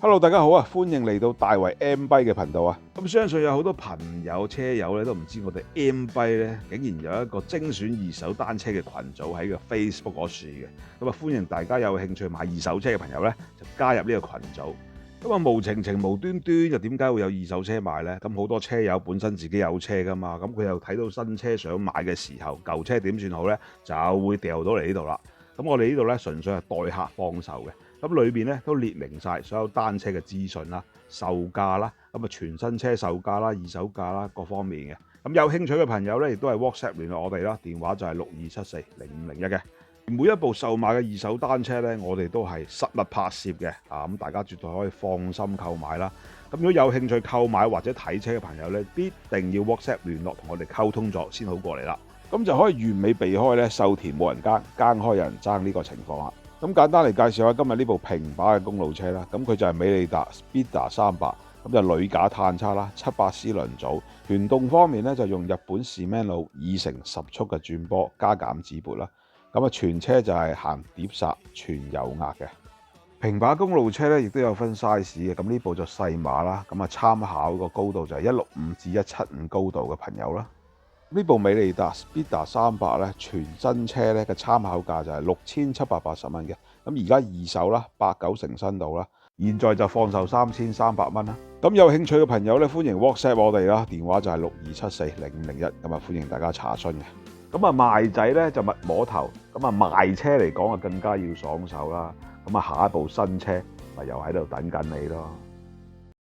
Hello， 大家好啊！歡迎嚟到大圍 M Bike 嘅頻道啊！咁相信有好多朋友、車友咧都唔知我哋 M Bike 咧竟然有一個精選二手單車嘅群組喺個 Facebook 嗰處嘅。咁啊，歡迎大家有興趣買二手車嘅朋友咧就加入呢個群組。咁啊，無情情無端端又點解會有二手車賣呢？咁好多車友本身自己有車噶嘛，咁佢又睇到新車想買嘅時候，舊車點算好呢？就會掉到嚟呢度啦。咁我哋呢度咧純粹係代客放售嘅。咁裏邊咧都列明晒所有單車嘅資訊啦、售價啦，咁啊全新車售價啦、二手價啦各方面嘅。咁有興趣嘅朋友咧，亦都係 WhatsApp 聯絡我哋啦，電話就係62740501嘅。每一部售賣嘅二手單車咧，我哋都係實物拍攝嘅，咁大家絕對可以放心購買啦。咁如果有興趣購買或者睇車嘅朋友咧，必定要 WhatsApp 聯絡同我哋溝通咗先好過嚟啦。咁就可以完美避開咧瘦田冇人耕，耕開有人爭呢個情況啦。咁簡單嚟介紹下今日呢部平把嘅公路車啦，咁佢就係美利達 Speeder 300，咁就鋁架碳叉啦，700C 輪組，傳動方面咧就用日本 Shimano 2成10速嘅轉波加減指撥啦，咁啊全車就係行碟剎全油壓嘅。平把公路車咧亦都有分 size 嘅，咁呢部就細碼啦，咁啊參考個高度就係165至175高度嘅朋友啦。呢部美利達 Speeder 300咧，全新車咧嘅參考價就係6780蚊嘅，咁而家二手啦8、9成新度啦，現在就放售3300蚊啦。咁有興趣嘅朋友咧，歡迎 WhatsApp 我哋啦，電話就係62740501，咁啊歡迎大家查詢嘅。咁啊賣仔咧就密摸頭，咁啊賣車嚟講啊更加要爽手啦。咁啊下一部新車咪又喺度等緊你咯。